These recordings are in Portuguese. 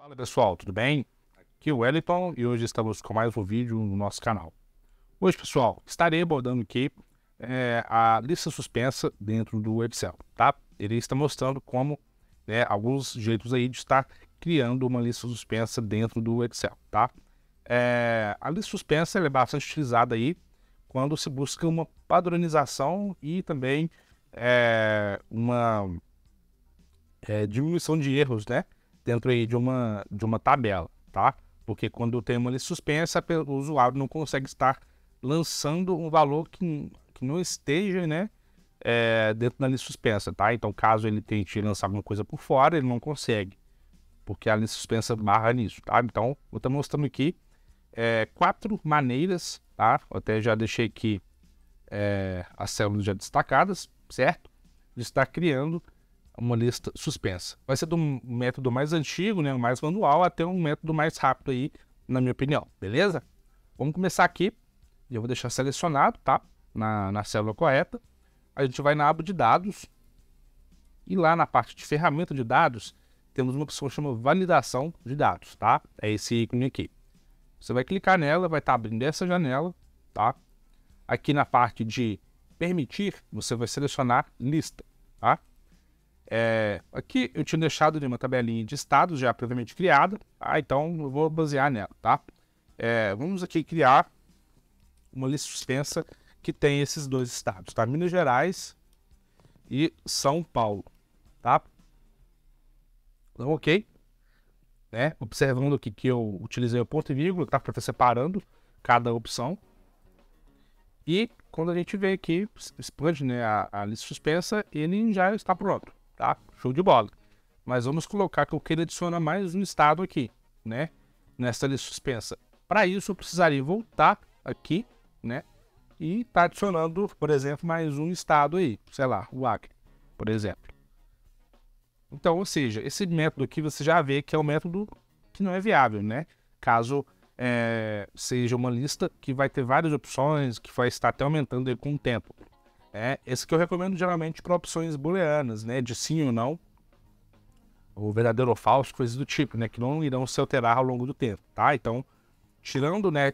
Fala pessoal, tudo bem? Aqui é o Wellington e hoje estamos com mais um vídeo no nosso canal. Hoje, pessoal, estarei abordando aqui a lista suspensa dentro do Excel, tá? Ele está mostrando como, alguns jeitos aí de estar criando uma lista suspensa dentro do Excel, tá? A lista suspensa ela é bastante utilizada aí quando se busca uma padronização e também uma diminuição de erros, né? Dentro aí de uma tabela, tá? Porque quando tem uma lista suspensa, o usuário não consegue estar lançando um valor que não esteja, né, dentro da lista suspensa, tá? Então, caso ele tente lançar alguma coisa por fora, ele não consegue, porque a lista suspensa barra nisso, tá? Então, eu estou mostrando aqui 4 maneiras, tá? Eu até já deixei aqui as células já destacadas, certo? De estar criando uma lista suspensa. Vai ser do método mais antigo, né, mais manual, até um método mais rápido aí, na minha opinião, beleza? Vamos começar aqui, eu vou deixar selecionado, tá? Na célula correta. A gente vai na aba de dados, e lá na parte de ferramenta de dados, temos uma opção que chama validação de dados, tá? É esse ícone aqui. Você vai clicar nela, vai estar abrindo essa janela, tá? Aqui na parte de permitir, você vai selecionar lista, tá? Aqui eu tinha deixado de uma tabelinha de estados já previamente criada, tá? Então eu vou basear nela, tá? Vamos aqui criar uma lista suspensa que tem esses dois estados, tá? Minas Gerais e São Paulo, tá? Então, ok, né? Observando aqui que eu utilizei o ponto e vírgula, tá? Para estar separando cada opção. E quando a gente vem aqui, expande, né, a lista suspensa, ele já está pronto. Tá? Show de bola. Mas vamos colocar que eu queira adicionar mais um estado aqui, né? Nessa lista suspensa. Para isso, eu precisaria voltar aqui, né? E tá adicionando, por exemplo, mais um estado aí. Sei lá, o Acre, por exemplo. Então, ou seja, esse método aqui você já vê que é um método que não é viável, né? Caso seja uma lista que vai ter várias opções, que vai estar até aumentando aí com o tempo. Esse que eu recomendo geralmente para opções booleanas, né, de sim ou não, ou verdadeiro ou falso, coisas do tipo, né, que não irão se alterar ao longo do tempo, tá? Então, tirando, né,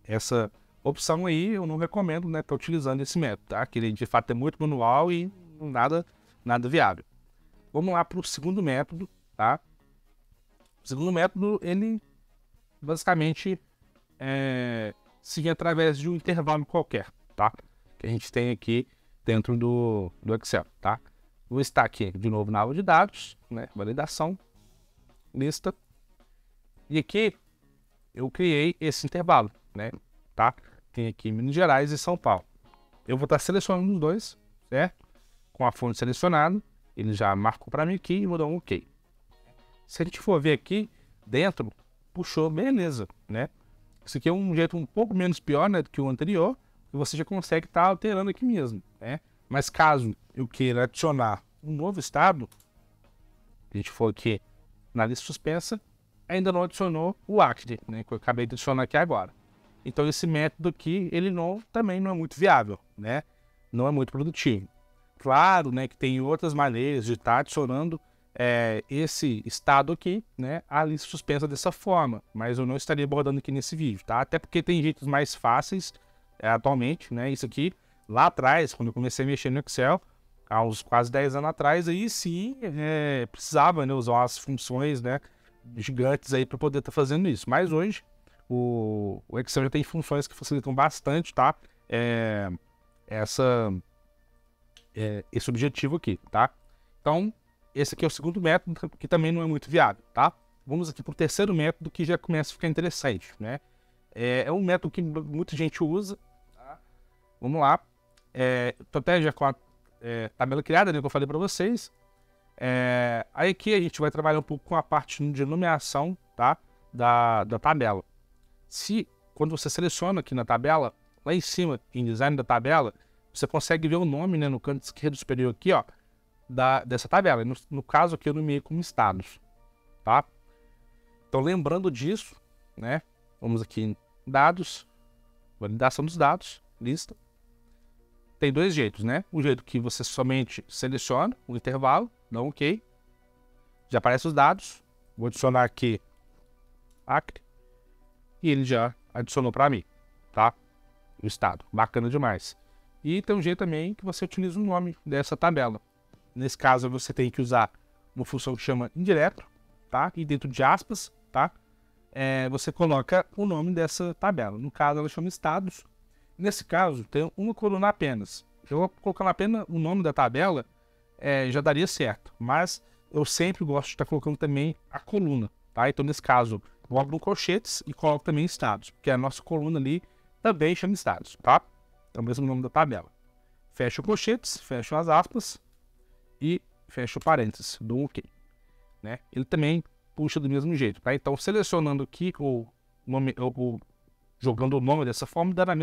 essa opção aí, eu não recomendo, né, estar utilizando esse método, tá? Que ele de fato é muito manual e nada viável. Vamos lá para o segundo método, tá? O segundo método, ele basicamente segue através de um intervalo qualquer, tá? Que a gente tem aqui dentro do Excel, tá? Vou estar aqui de novo na aba de dados, né? Validação, lista. E aqui eu criei esse intervalo, né? Tá? Tem aqui Minas Gerais e São Paulo. Eu vou estar selecionando os dois, certo? Com a fonte selecionada, ele já marcou para mim aqui e vou dar um OK. Se a gente for ver aqui dentro, puxou, beleza, né? Isso aqui é um jeito um pouco menos pior, né, do que o anterior, e você já consegue estar alterando aqui mesmo, né? Mas caso eu queira adicionar um novo estado, a gente for aqui na lista suspensa, ainda não adicionou o Acre, né, que eu acabei de adicionar aqui agora. Então esse método aqui, ele também não é muito viável, né? Não é muito produtivo. Claro, né, que tem outras maneiras de estar adicionando esse estado aqui, né, a lista suspensa dessa forma, mas eu não estaria abordando aqui nesse vídeo, tá? Até porque tem jeitos mais fáceis atualmente, né? Isso aqui, lá atrás, quando eu comecei a mexer no Excel, há uns quase 10 anos atrás, aí sim precisava, né, usar as funções, né, gigantes aí para poder estar fazendo isso. Mas hoje o Excel já tem funções que facilitam bastante, tá? Esse objetivo aqui, tá? Então, esse aqui é o segundo método, que também não é muito viável, tá? Vamos aqui para o terceiro método, que já começa a ficar interessante, né? É um método que muita gente usa, tá? Vamos lá. Tô até já com a tabela criada, né, que eu falei para vocês. Aí aqui a gente vai trabalhar um pouco com a parte de nomeação, tá? Da tabela. Quando você seleciona aqui na tabela, lá em cima, em design da tabela, você consegue ver o nome, né, no canto esquerdo superior aqui, ó, dessa tabela. No caso aqui eu nomeei como estados, tá? Então lembrando disso, né, vamos aqui em dados, validação dos dados, lista. Tem dois jeitos, né? O jeito que você somente seleciona o intervalo, dá um OK, já aparece os dados, Vou adicionar aqui Acre e ele já adicionou para mim, tá? O estado, bacana demais. E tem um jeito também que você utiliza o nome dessa tabela. Nesse caso, você tem que usar uma função que chama indireto, tá? E dentro de aspas, tá? Você coloca o nome dessa tabela. No caso, ela chama estados. Nesse caso, tem uma coluna apenas. Eu vou colocando apenas o nome da tabela, já daria certo. Mas eu sempre gosto de estar colocando também a coluna, tá? Então, nesse caso, eu abro colchetes e coloco também estados, porque a nossa coluna ali também chama estados, tá? É o mesmo nome da tabela. Fecho colchetes, fecho as aspas e fecho o parênteses, dou um OK, né? Ele também puxa do mesmo jeito, tá? Então, selecionando aqui jogando o nome dessa forma, dá o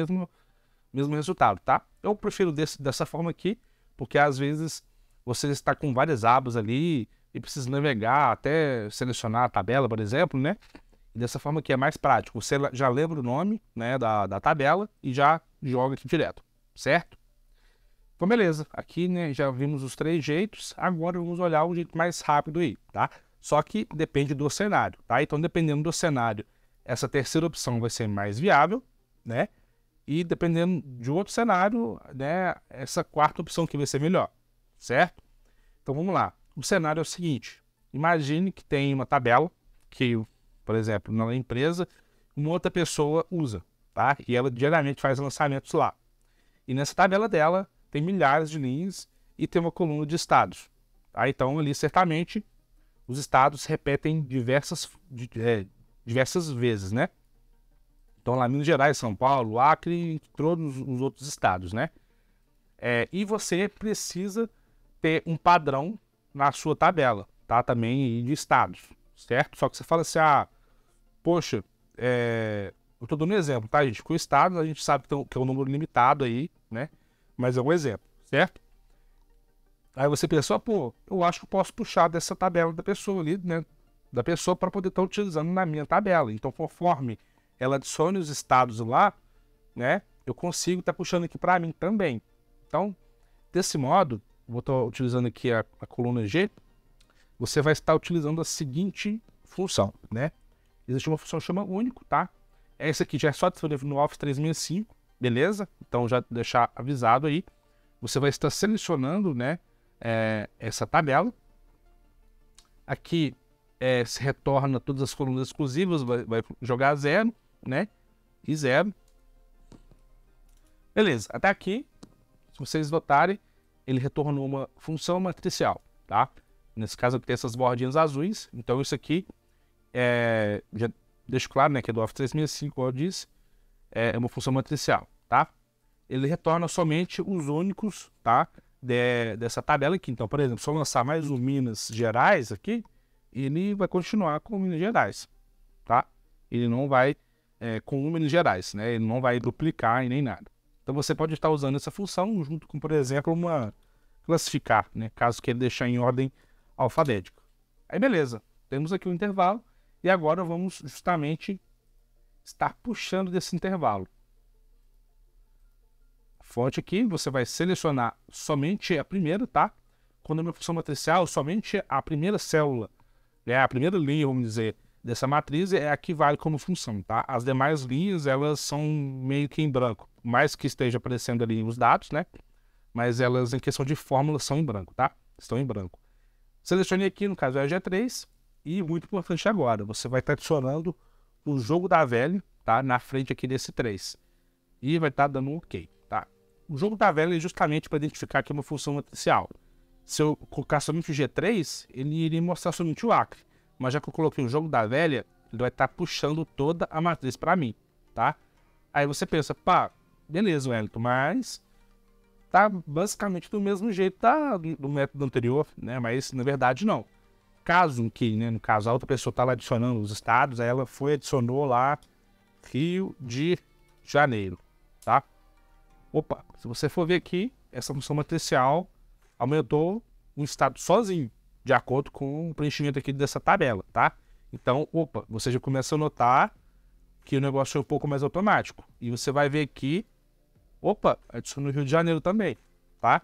mesmo resultado, tá? Eu prefiro dessa forma aqui, porque às vezes você está com várias abas ali e precisa navegar até selecionar a tabela, por exemplo, né? E dessa forma aqui é mais prático. Você já lembra o nome, né, da tabela e já joga aqui direto, certo? Então, beleza. Aqui, né, já vimos os 3 jeitos. Agora vamos olhar o jeito mais rápido aí, tá? Só que depende do cenário, tá? Então, dependendo do cenário, essa terceira opção vai ser mais viável, né? E dependendo de outro cenário, né, essa quarta opção que vai ser melhor, certo? Então, vamos lá. O cenário é o seguinte. Imagine que tem uma tabela que, por exemplo, na empresa, uma outra pessoa usa, tá? E ela diariamente faz lançamentos lá. E nessa tabela dela tem milhares de linhas e tem uma coluna de estados, tá? Então, ali, certamente, os estados repetem diversas vezes, né? Então, lá Minas Gerais, São Paulo, Acre e todos os outros estados, né? E você precisa ter um padrão na sua tabela, tá? Também de estados, certo? Só que você fala assim, poxa, eu tô dando um exemplo, tá, gente? Com o estado, a gente sabe que é um número limitado aí, né? Mas é um exemplo, certo? Aí você pensa, pô, eu acho que eu posso puxar dessa tabela da pessoa ali, né? Da pessoa para poder estar utilizando na minha tabela. Então, conforme ela adicione os estados lá, né? Eu consigo estar puxando aqui para mim também. Então, desse modo, vou estar utilizando aqui a coluna G, você vai estar utilizando a seguinte função, né? Existe uma função que chama único, tá? Essa aqui já é só disponível no Office 365, beleza? Então, já deixar avisado aí. Você vai estar selecionando, né, essa tabela. Aqui se retorna todas as colunas exclusivas, vai jogar 0, né? E 0. Beleza, até aqui, se vocês notarem, ele retornou uma função matricial, tá? Nesse caso aqui tem essas bordinhas azuis, então isso aqui já deixo claro, né, que é do Office 365, como eu disse, é uma função matricial, tá? Ele retorna somente os únicos, tá? Dessa tabela aqui. Então, por exemplo, se eu lançar mais um Minas Gerais aqui, ele vai continuar com Minas Gerais, tá? Ele não vai com o Minas Gerais, né? Ele não vai duplicar e nem nada. Então, você pode estar usando essa função junto com, por exemplo, uma classificar, né? Caso queira deixar em ordem alfabética. Aí, beleza. Temos aqui o intervalo e agora vamos justamente estar puxando desse intervalo. Fonte aqui, você vai selecionar somente a primeira, tá? Quando é uma função matricial, somente a primeira célula, né, a primeira linha, vamos dizer, dessa matriz é a que vale como função, tá? As demais linhas, elas são meio que em branco, mais que esteja aparecendo ali os dados, né? Mas elas, em questão de fórmula, são em branco, tá? Estão em branco. Selecionei aqui, no caso, é a G3, e muito importante agora, você vai estar adicionando o jogo da velha, tá? Na frente aqui desse 3. E vai estar dando um OK, tá? O jogo da velha é justamente para identificar que é uma função matricial. Se eu colocar somente o G3, ele iria mostrar somente o Acre. Mas já que eu coloquei o jogo da velha, ele vai estar puxando toda a matriz para mim, tá? Aí você pensa, pá, beleza, Wellington, mas tá basicamente do mesmo jeito do método anterior, né? Mas na verdade não. Caso que, né, no caso, a outra pessoa está lá adicionando os estados, aí ela adicionou lá Rio de Janeiro, tá? Opa, se você for ver aqui, essa função matricial aumentou um estado sozinho, de acordo com o preenchimento aqui dessa tabela, tá? Então, opa, você já começa a notar que o negócio é um pouco mais automático. E você vai ver aqui, opa, adicionou o Rio de Janeiro também, tá?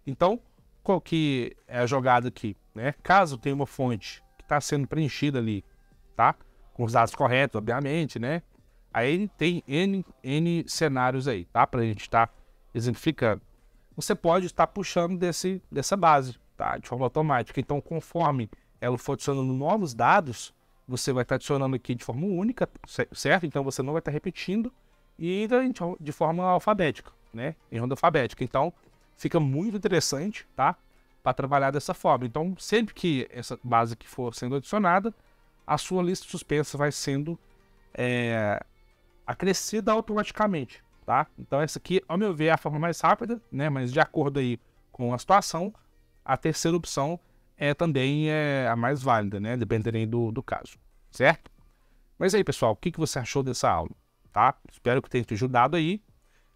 Então, qual que é a jogada aqui, né? Caso tenha uma fonte que está sendo preenchida ali, tá? Com os dados corretos, obviamente, né? Aí tem N cenários aí, tá? Pra gente estar exemplificando. Você pode estar puxando dessa base, tá? De forma automática. Então, conforme ela for adicionando novos dados, você vai estar adicionando aqui de forma única, certo? Então, você não vai estar repetindo e ainda de forma alfabética, né? Em ordem alfabética. Então, fica muito interessante, tá? Para trabalhar dessa forma. Então, sempre que essa base que for sendo adicionada, a sua lista suspensa vai sendo acrescida automaticamente, tá? Então, essa aqui, ao meu ver, é a forma mais rápida, né? Mas de acordo aí com a situação, a terceira opção também é a mais válida, né? Dependendo do caso, certo? Mas aí, pessoal, o que você achou dessa aula, tá? Espero que tenha te ajudado aí.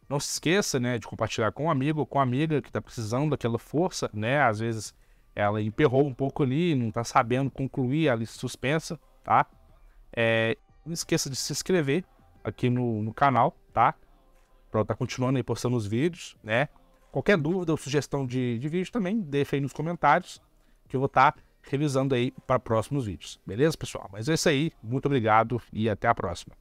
Não se esqueça, né, de compartilhar com um amigo ou com uma amiga que está precisando daquela força, né? Às vezes ela emperrou um pouco ali, não está sabendo concluir a lista suspensa, tá? Não esqueça de se inscrever aqui no canal, tá? Para eu estar continuando aí postando os vídeos, né? Qualquer dúvida ou sugestão de vídeo também, deixa aí nos comentários, que eu vou estar revisando aí para próximos vídeos. Beleza, pessoal? Mas é isso aí. Muito obrigado e até a próxima.